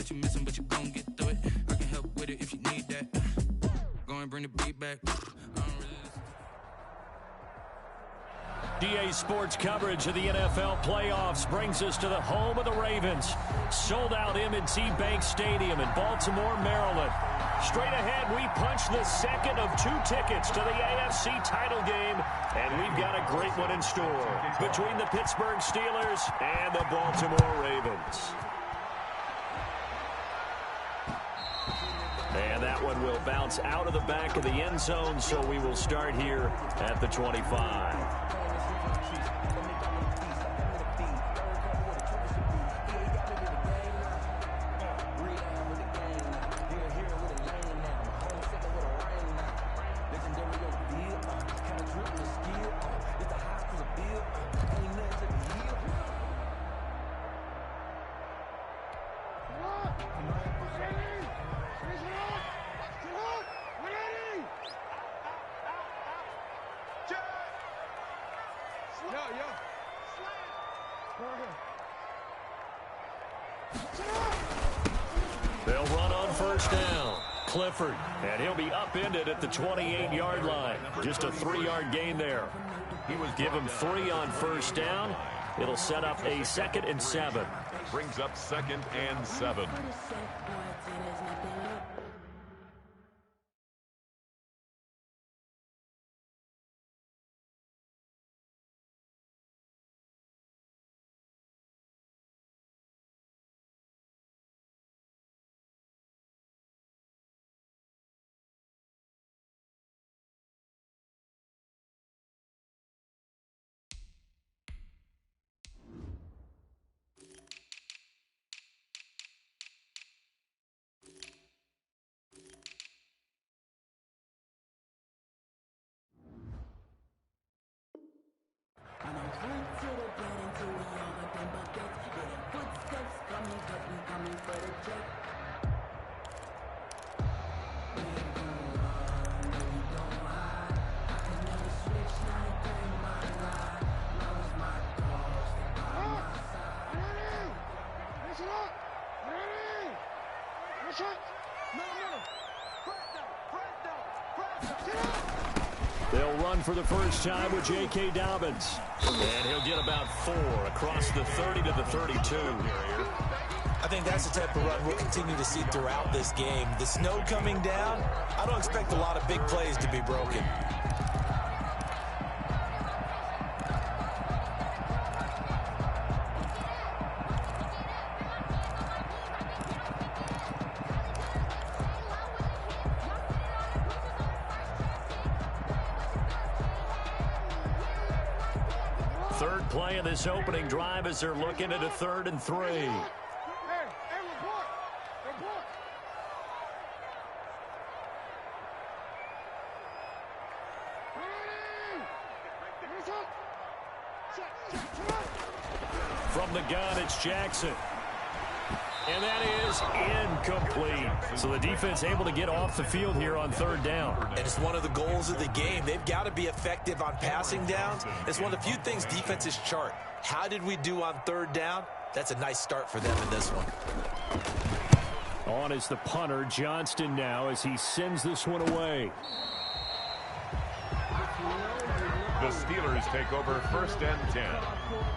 that you missing, but you gon' get through it. I can help with it if you need that. Go and bring the beat back. DA Sports coverage of the NFL playoffs brings us to the home of the Ravens. Sold out M&T Bank Stadium in Baltimore, Maryland. Straight ahead, we punch the second of 2 tickets to the AFC title game, and we've got a great one in store between the Pittsburgh Steelers and the Baltimore Ravens. And that one will bounce out of the back of the end zone, so we will start here at the 25. They'll run on first down. Clifford, and he'll be upended at the 28-yard line. Just a 3-yard gain there. He was give him 3 on first down. It'll set up a 2nd and 7. Brings up 2nd and 7. They'll run for the first time with J.K. Dobbins. And he'll get about 4 across the 30 to the 32. I think that's the type of run we'll continue to see throughout this game. The snow coming down, I don't expect a lot of big plays to be broken. Third play of this opening drive as they're looking at a 3rd and 3. From the gun, it's Jackson. And that is incomplete. So the defense able to get off the field here on 3rd down. And it's one of the goals of the game. They've got to be effective on passing downs. It's one of the few things defenses chart. How did we do on 3rd down? That's a nice start for them in this one. On is the punter, Johnston, now as he sends this one away. The Steelers take over 1st and 10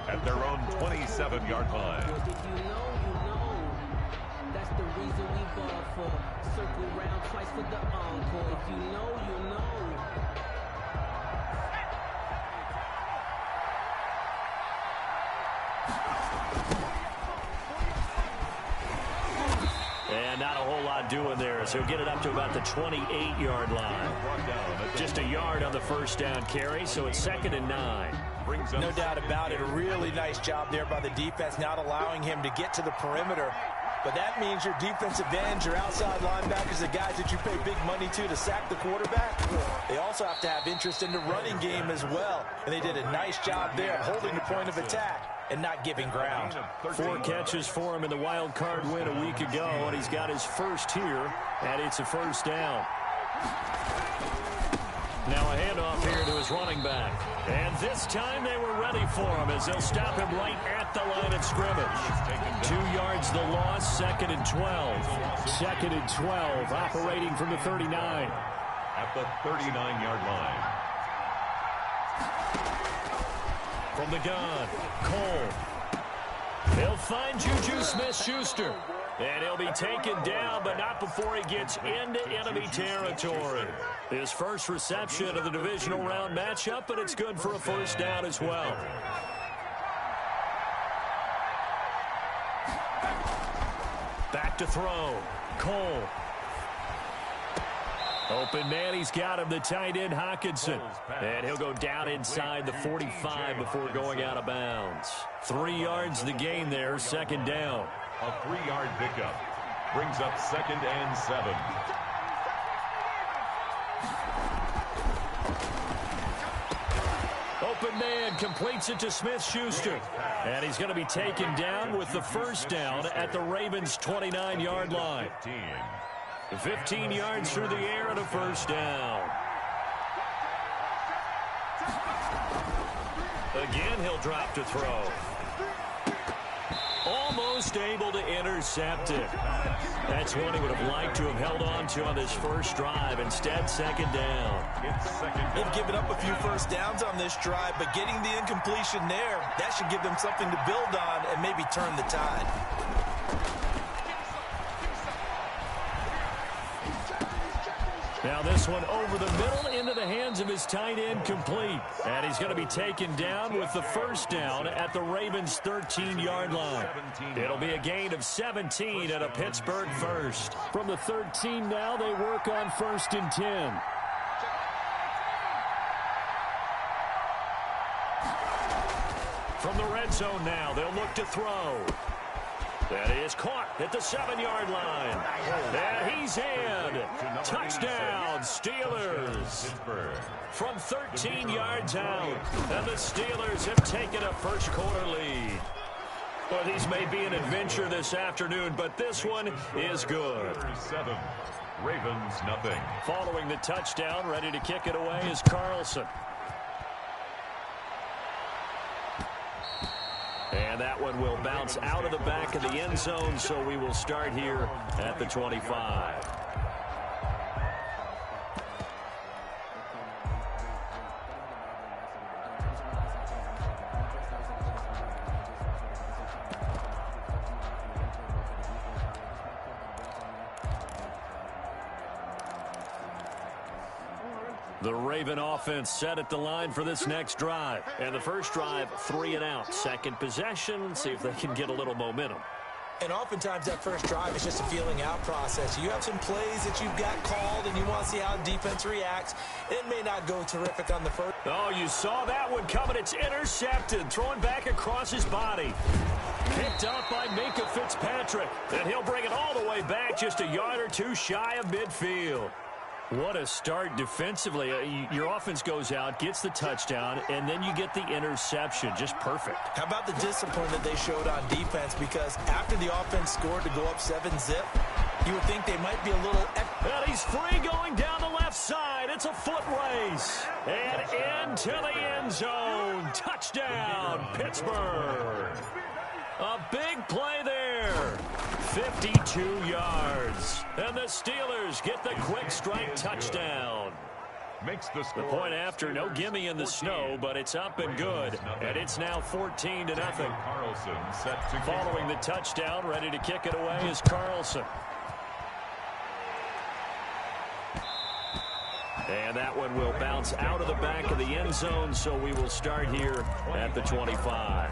at their own 27-yard line. That's the reason we ball for. Circle round twice for the encore. If you know, you know. And not a whole lot doing there, so he'll get it up to about the 28-yard line. Just a yard on the first down carry, so it's 2nd and 9. No doubt about it. A really nice job there by the defense, not allowing him to get to the perimeter. But that means your defensive ends, your outside linebackers, the guys that you pay big money to sack the quarterback, they also have to have interest in the running game as well. And they did a nice job there of holding the point of attack and not giving ground. 4 catches for him in the wild card win a week ago, and he's got his first here, and it's a first down. Now a handoff here to his running back. And this time they were ready for him as they'll stop him right at the line of scrimmage. 2 yards the loss, 2nd and 12. 2nd and 12, operating from the 39. At the 39-yard line. From the gun, Cole. He'll find Juju Smith-Schuster. And he'll be taken down, but not before he gets into enemy territory. His first reception of the divisional round matchup, but it's good for a first down as well. Back to throw. Cole. Open man, he's got him, the tight end, Hockenson. And he'll go down inside the 45 before going out of bounds. 3 yards the gain there, 2nd down. A 3-yard pickup brings up 2nd and 7. Open man completes it to Smith-Schuster. And he's going to be taken down with the first down at the Ravens' 29-yard line. 15 yards through the air and a first down. Again, he'll drop to throw. Almost able to intercept it. That's one he would have liked to have held on to on this first drive. Instead, 2nd down. They've given up a few first downs on this drive, but getting the incompletion there, that should give them something to build on and maybe turn the tide. Now this one over the middle into the hands of his tight end, complete. And he's going to be taken down with the first down at the Ravens' 13-yard line. It'll be a gain of 17 at a Pittsburgh first. From the 13 now, they work on 1st and 10. From the red zone now, they'll look to throw. That is caught at the 7-yard line. And he's in. Touchdown, Steelers. From 13 yards out. And the Steelers have taken a first-quarter lead. Well, these may be an adventure this afternoon, but this one is good. 7. Ravens, nothing. Following the touchdown, ready to kick it away is Carlson. And that one will bounce out of the back of the end zone, so we will start here at the 25. The Raven offense set at the line for this next drive. And the first drive, 3 and out. Second possession, see if they can get a little momentum. And oftentimes that first drive is just a feeling out process. You have some plays that you've got called and you want to see how defense reacts. It may not go terrific on the first. Oh, you saw that one coming. It's intercepted. Throwing back across his body. Picked up by Minkah Fitzpatrick. And he'll bring it all the way back just a yard or two shy of midfield. What a start defensively. Your offense goes out, gets the touchdown, and then you get the interception. Just perfect. How about the discipline that they showed on defense? Because after the offense scored to go up 7-zip, you would think they might be a little... And he's free going down the left side. It's a foot race. And into the end zone. Touchdown, Pittsburgh. A big play there. 52 yards. And the Steelers get the quick strike touchdown. Makes the The point after, no gimme in the snow, but it's up and good. And it's now 14-0. Carlson set to Following the touchdown, ready to kick it away is Carlson. And that one will bounce out of the back of the end zone, so we will start here at the 25.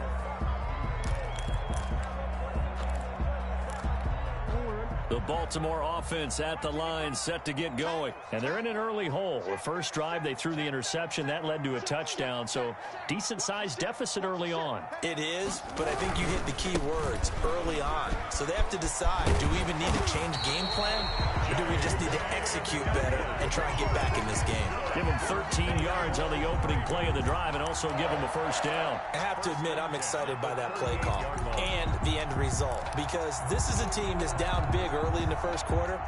The Baltimore offense at the line, set to get going. And they're in an early hole. The first drive, they threw the interception. That led to a touchdown, so decent-sized deficit early on. It is, but I think you hit the key words, early on. So they have to decide, do we even need to change game plan, or do we just need to execute better and try and get back in this game? Give them 13 yards on the opening play of the drive and also give them a first down. I have to admit, I'm excited by that play call and the end result, because this is a team that's down big early in the first quarter,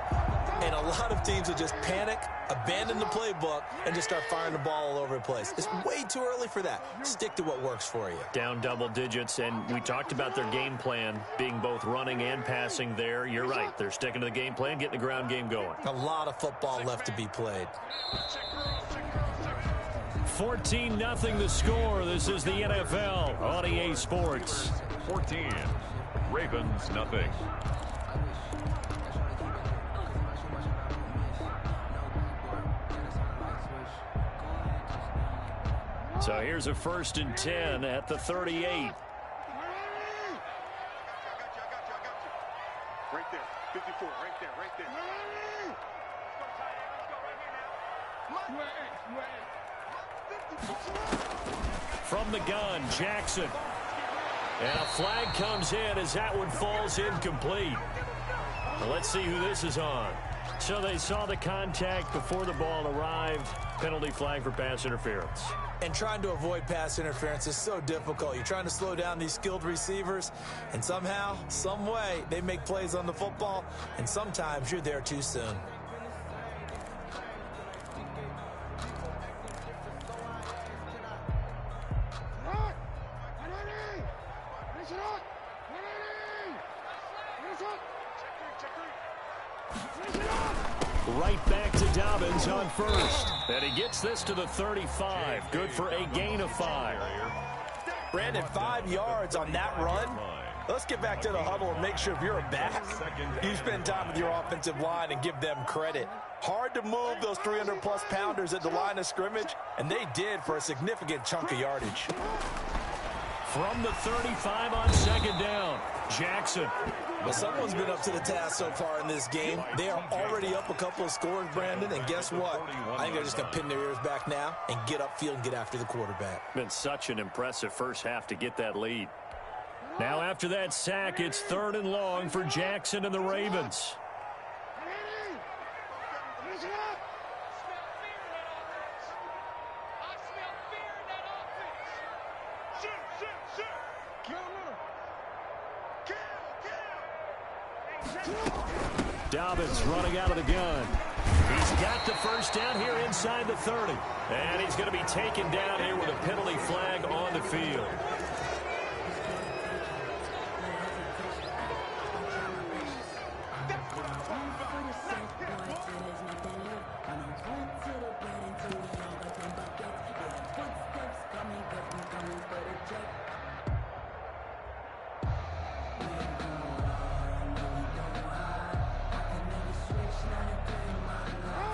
And a lot of teams will just panic, abandon the playbook, and just start firing the ball all over the place. It's way too early for that. Stick to what works for you. Down double digits, and we talked about their game plan being both running and passing there. You're right. They're sticking to the game plan, getting the ground game going. A lot of football left to be played. 14-0 the score. This is the NFL on EA Sports. 14. Ravens, nothing. So here's a 1st and 10 at the 38. Right there, 54, right there, right there. From the gun, Jackson. And a flag comes in as that one falls incomplete. Well, let's see who this is on. So they saw the contact before the ball arrived. Penalty flag for pass interference. And trying to avoid pass interference is so difficult. You're trying to slow down these skilled receivers, and somehow, some way, they make plays on the football, and sometimes you're there too soon. Right back to Dobbins on 1st. And he gets this to the 35. Good for a gain of 5. Brandon, 5 yards on that run. Let's get back to the huddle and make sure if you're a back, you spend time with your offensive line and give them credit. Hard to move those 300-plus pounders at the line of scrimmage, and they did for a significant chunk of yardage. From the 35 on 2nd down, Jackson. Well, someone's been up to the task so far in this game. They are already up a couple of scores, Brandon, and guess what? I think they're just going to pin their ears back now and get upfield and get after the quarterback. Been such an impressive first half to get that lead. Now after that sack, it's 3rd and long for Jackson and the Ravens. Dobbins running out of the gun. He's got the first down here inside the 30. And he's going to be taken down here with a penalty flag on the field.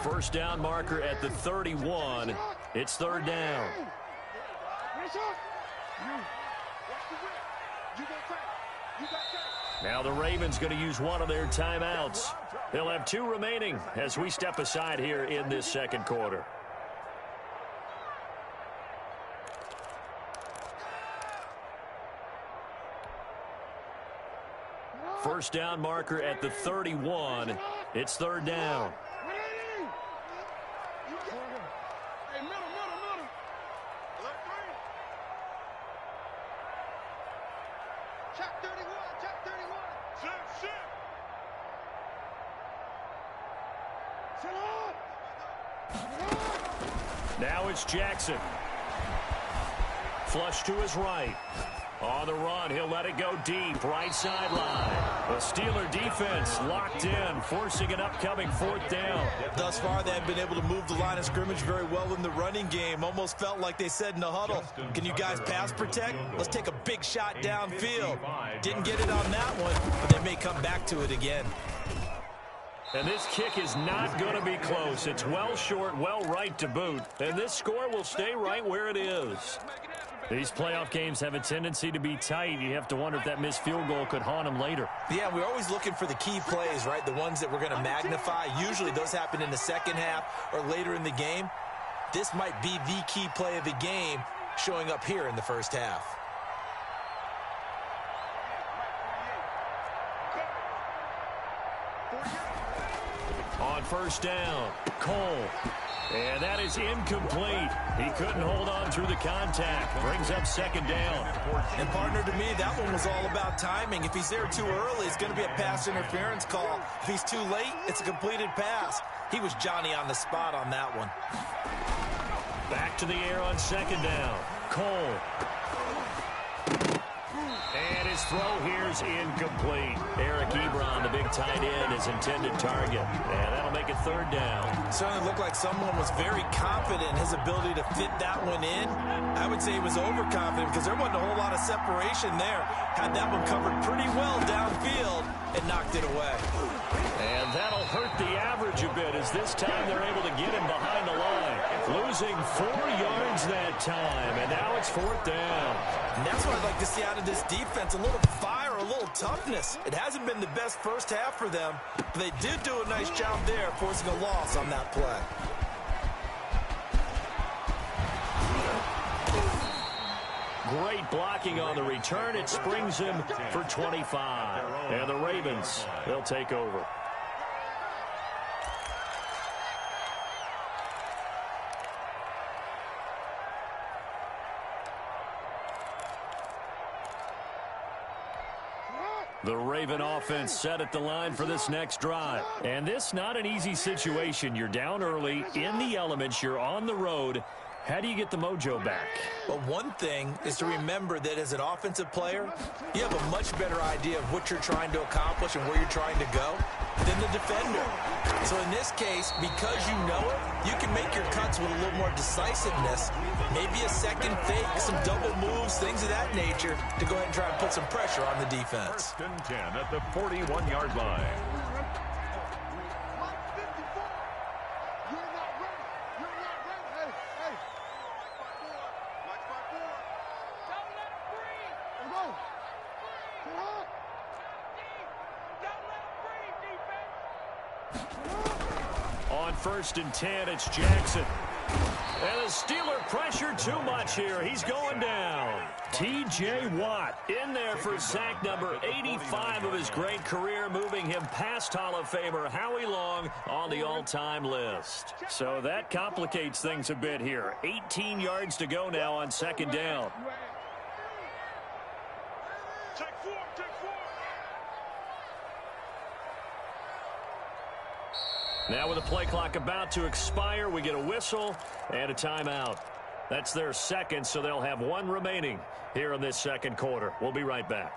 First down marker at the 31. It's 3rd down. Now the Ravens going to use one of their timeouts. They'll have 2 remaining as we step aside here in this 2nd quarter. First down marker at the 31. It's 3rd down. Now it's Jackson. Flush to his right. On the run, he'll let it go deep, right sideline. The Steeler defense locked in, forcing an upcoming 4th down. Thus far, they have been able to move the line of scrimmage very well in the running game. Almost felt like they said in the huddle, can you guys pass protect? Let's take a big shot downfield. Didn't get it on that one, but they may come back to it again. And this kick is not going to be close. It's well short, well right to boot. And this score will stay right where it is. These playoff games have a tendency to be tight. You have to wonder if that missed field goal could haunt them later. Yeah, we're always looking for the key plays, right? The ones that we're going to magnify. Usually those happen in the second half or later in the game. This might be the key play of the game showing up here in the first half. On first down, Cole. And that is incomplete. He couldn't hold on through the contact. Brings up second down. And partner, to me, that one was all about timing. If he's there too early, it's going to be a pass interference call. If he's too late, it's a completed pass. He was Johnny on the spot on that one. Back to the air on second down. Cole. And his throw here's incomplete. Eric Ebron, the big tight end, his intended target. And that'll make it third down. Certainly looked like someone was very confident in his ability to fit that one in. I would say he was overconfident because there wasn't a whole lot of separation there. Had that one covered pretty well downfield and knocked it away. And that'll hurt the average a bit as this time they're able to get him behind the line. Losing 4 yards that time, and now it's fourth down. And that's what I'd like to see out of this defense, a little fire, a little toughness. It hasn't been the best first half for them, but they did do a nice job there forcing a loss on that play. Great blocking on the return. It springs him for 25. And the Ravens, they'll take over. The Raven offense set at the line for this next drive. And this not an easy situation. You're down early, in the elements, you're on the road. How do you get the mojo back? Well, one thing is to remember that as an offensive player, you have a much better idea of what you're trying to accomplish and where you're trying to go than the defender. So in this case, because you know it, you can make your cuts with a little more decisiveness, maybe a second fake, some double moves, things of that nature, to go ahead and try and put some pressure on the defense. First and 10 at the 41-yard line. On first and 10, it's Jackson. And the Steeler pressure too much here. He's going down. T.J. Watt in there for sack number 85 of his great career, moving him past Hall of Famer Howie Long on the all-time list. So that complicates things a bit here. 18 yards to go now on second down. Now with the play clock about to expire, we get a whistle and a timeout. That's their second, so they'll have one remaining here in this second quarter. We'll be right back.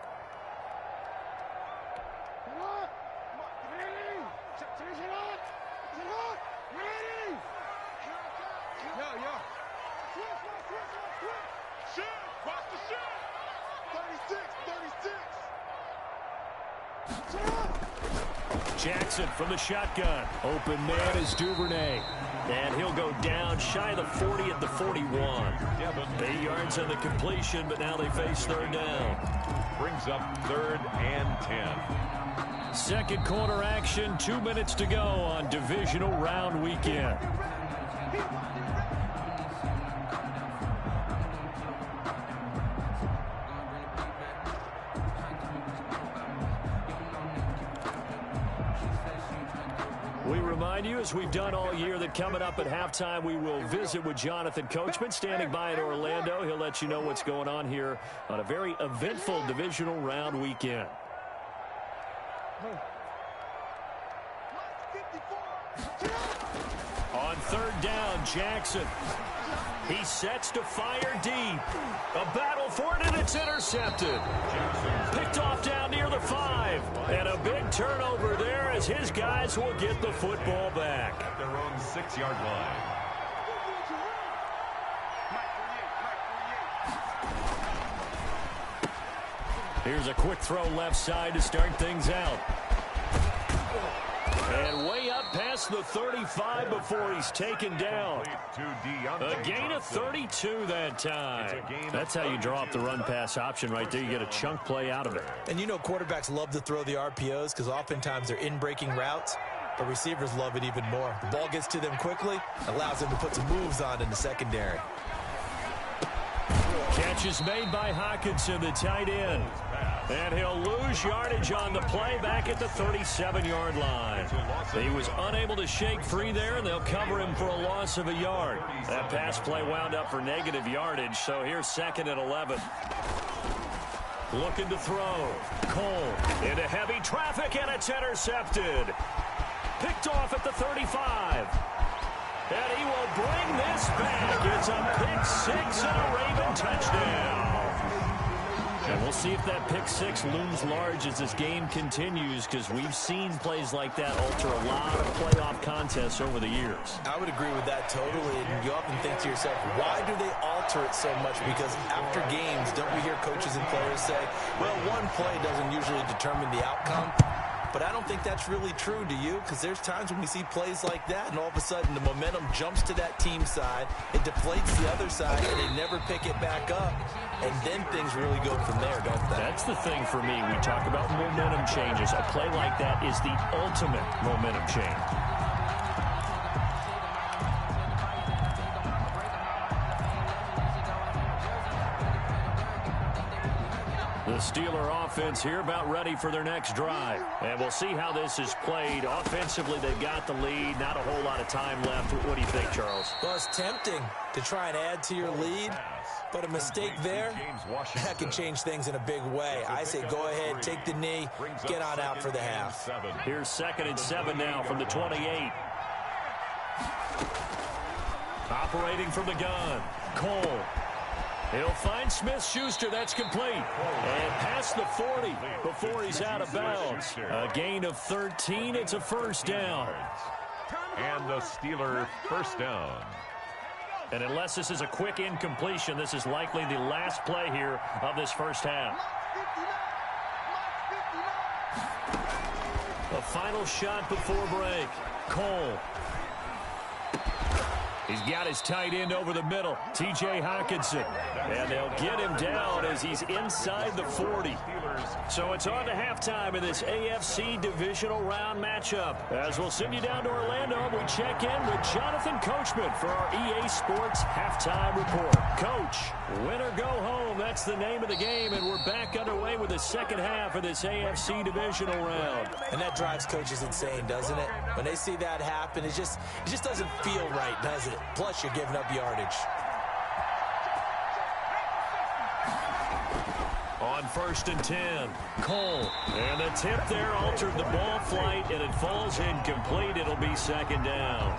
Jackson from the shotgun. Open man is Duvernay. And he'll go down shy of the 40 at the 41. 8 yards on the completion, but now they face third down. Brings up third and 10. Second quarter action, 2 minutes to go on divisional round weekend. We remind you, as we've done all year, that coming up at halftime, we will visit with Jonathan Coachman, standing by in Orlando. He'll let you know what's going on here on a very eventful divisional round weekend. On third down, Jackson. He sets to fire deep. A battle for it, and it's intercepted. Picked off down near the 5. And a big turnover there as his guys will get the football back. At their own 6-yard line. Here's a quick throw left side to start things out. And way up past the 35 before he's taken down. A gain of 32 that time. That's how you draw up the run-pass option right there. You get a chunk play out of it. And you know quarterbacks love to throw the RPOs because oftentimes they're in-breaking routes, but receivers love it even more. The ball gets to them quickly, allows them to put some moves on in the secondary. Catch is made by Hockenson, the tight end. And he'll lose yardage on the play back at the 37-yard line. He was unable to shake free there, and they'll cover him for a loss of a yard. That pass play wound up for negative yardage, so here's 2nd and 11. Looking to throw. Cole into heavy traffic, and it's intercepted. Picked off at the 35. And he will bring this back. It's a pick six and a Raven touchdown. And we'll see if that pick six looms large as this game continues, because we've seen plays like that alter a lot of playoff contests over the years. I would agree with that totally. And you often think to yourself, why do they alter it so much? Because after games, don't we hear coaches and players say, well, one play doesn't usually determine the outcome. But I don't think that's really true, do you? Because there's times when we see plays like that, and all of a sudden the momentum jumps to that team side, it deflates the other side, and they never pick it back up. And then things really go from there, don't they? That's the thing for me. We talk about momentum changes. A play like that is the ultimate momentum change. The Steeler offense here about ready for their next drive. And we'll see how this is played. Offensively, they've got the lead. Not a whole lot of time left. What do you think, Charles? Well, it's tempting to try and add to your lead. But a mistake there, that can change things in a big way. I say go ahead, take the knee, get on out for the half. Here's 2nd and 7 now from the 28. Operating from the gun. Cole. He'll find Smith-Schuster. That's complete. And past the 40 before he's out of bounds. A gain of 13. It's a first down. And the Steeler first down. And unless this is a quick incompletion, this is likely the last play here of this first half. A final shot before break. Cole. He's got his tight end over the middle, T.J. Hockenson. And they'll get him down as he's inside the 40. So it's on to halftime in this AFC divisional round matchup. As we'll send you down to Orlando, we check in with Jonathan Coachman for our EA Sports Halftime Report. Coach, win or go home, that's the name of the game, and we're back underway with the second half of this AFC divisional round. And that drives coaches insane, doesn't it? When they see that happen, it just doesn't feel right, does it? Plus, you're giving up yardage. On 1st and 10, Cole. And the tip there altered the ball flight, and it falls incomplete. It'll be 2nd down.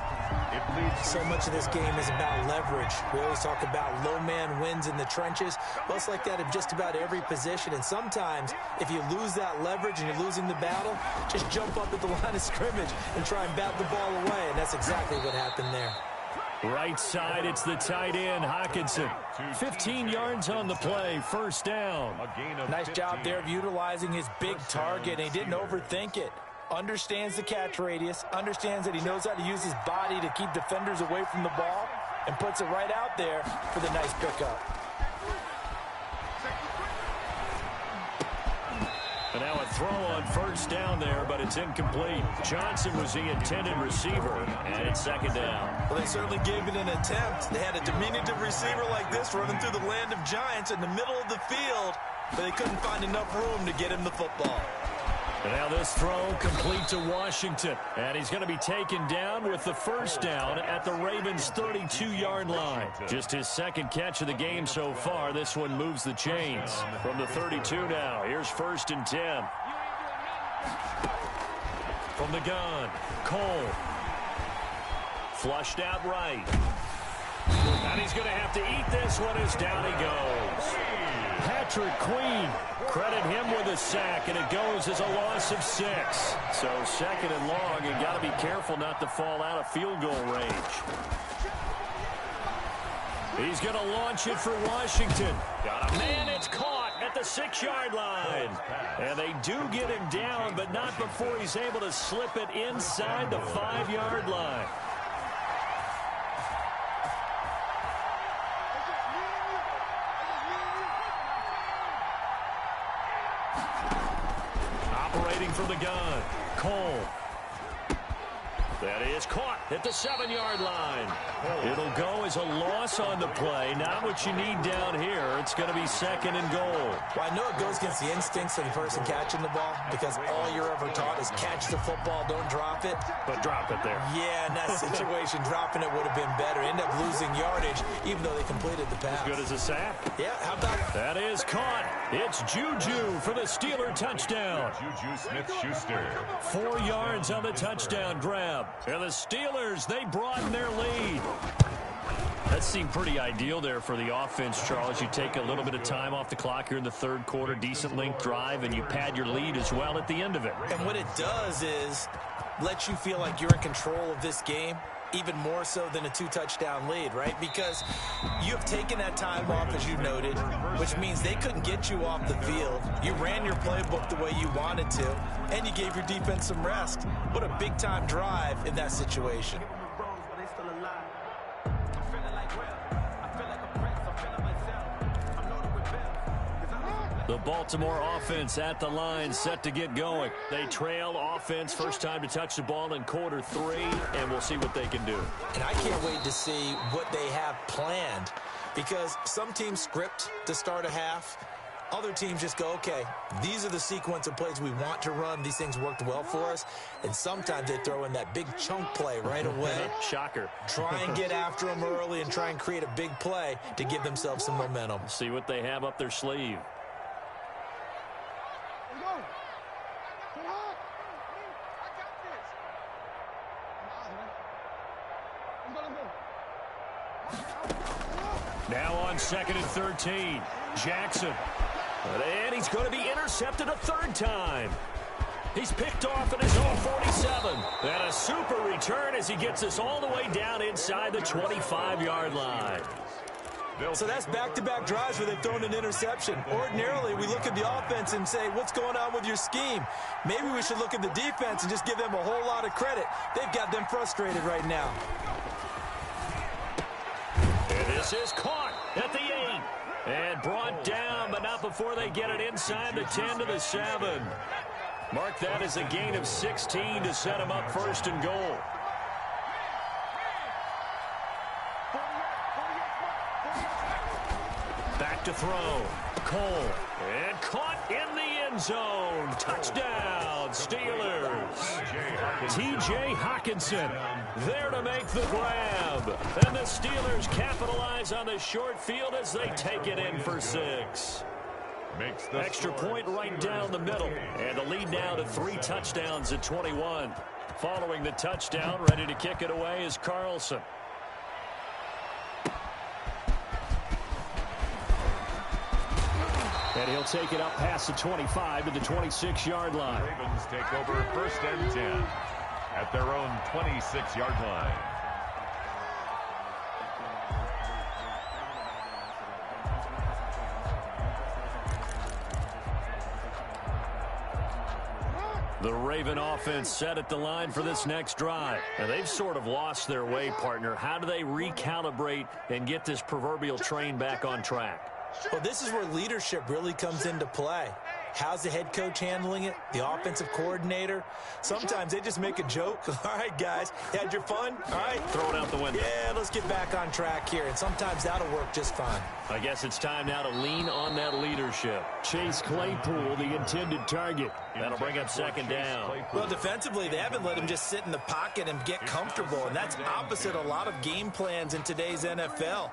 So much of this game is about leverage. We always talk about low man wins in the trenches. Well, it's like that in just about every position. And sometimes, if you lose that leverage and you're losing the battle, just jump up at the line of scrimmage and try and bat the ball away. And that's exactly what happened there. Right side, it's the tight end, Hockenson. 15 yards on the play, first down. Nice job there of utilizing his big target, and he didn't overthink it. Understands the catch radius, understands that he knows how to use his body to keep defenders away from the ball, and puts it right out there for the nice pickup. And now a throw on first down there, but it's incomplete. Johnson was the intended receiver, and it's 2nd down. Well, they certainly gave it an attempt. They had a diminutive receiver like this running through the land of giants in the middle of the field, but they couldn't find enough room to get him the football. And now this throw complete to Washington. And he's going to be taken down with the first down at the Ravens' 32-yard line. Just his 2nd catch of the game so far. This one moves the chains. From the 32 now, here's 1st and 10. From the gun, Cole. Flushed out right. And he's going to have to eat this one as down he goes. Patrick Queen, credit him with a sack, and it goes as a loss of 6. So 2nd and long, you got to be careful not to fall out of field goal range. He's going to launch it for Washington. Got a man, it's caught at the 6-yard line. And they do get him down, but not before he's able to slip it inside the 5-yard line. Operating from the gun, Cole. That is caught at the 7-yard line. It'll go as a loss on the play. Not what you need down here. It's going to be 2nd and goal. Well, I know it goes against the instincts of the person catching the ball because all you're ever taught is catch the football, don't drop it. But drop it there. Yeah, in that situation, dropping it would have been better. End up losing yardage, even though they completed the pass. As good as a sack. Yeah, how about it? That is caught. It's Juju for the Steeler touchdown. Juju Smith-Schuster. 4 yards on the touchdown grab. And the Steelers, they broaden their lead. That seemed pretty ideal there for the offense, Charles. You take a little bit of time off the clock here in the 3rd quarter, decent length drive, and you pad your lead as well at the end of it. And what it does is let you feel like you're in control of this game, even more so than a 2-touchdown lead, right? Because you have taken that time off, as you noted, which means they couldn't get you off the field. You ran your playbook the way you wanted to, and you gave your defense some rest. What a big-time drive in that situation. The Baltimore offense at the line, set to get going. They trail offense, first time to touch the ball in quarter 3, and we'll see what they can do. And I can't wait to see what they have planned, because some teams script to start a half. Other teams just go, okay, these are the sequence of plays we want to run. These things worked well for us. And sometimes they throw in that big chunk play right away. Shocker. Try and get after them early and try and create a big play to give themselves some momentum. See what they have up their sleeve. Now on 2nd and 13, Jackson. And he's going to be intercepted a 3rd time. He's picked off at his own 47. And a super return as he gets us all the way down inside the 25-yard line. So that's back-to-back drives where they've thrown an interception. Ordinarily, we look at the offense and say, what's going on with your scheme? Maybe we should look at the defense and just give them a whole lot of credit. They've got them frustrated right now. And this is caught at the 8. And brought down, but not before they get it inside the 10 to the 7. Mark that as a gain of 16 to set them up 1st and goal. Back to throw. Cole. And caught in the end zone. Touchdown, Steelers. T.J. Hockenson there to make the grab. And the Steelers capitalize on the short field as they take it in for 6. Extra point right down the middle. And the lead now to 3 touchdowns at 21. Following the touchdown, ready to kick it away is Carlson. And he'll take it up past the 25 to the 26-yard line. Ravens take over 1st and 10 at their own 26-yard line. The Raven offense set at the line for this next drive. And they've sort of lost their way, partner. How do they recalibrate and get this proverbial train back on track? Well, this is where leadership really comes into play. How's the head coach handling it? The offensive coordinator? Sometimes they just make a joke. All right, guys, had your fun? All right. Throw it out the window. Yeah, let's get back on track here. And sometimes that'll work just fine. I guess it's time now to lean on that leadership. Chase Claypool, the intended target. That'll bring up 2nd down. Well, defensively, they haven't let him just sit in the pocket and get comfortable. And that's opposite a lot of game plans in today's NFL.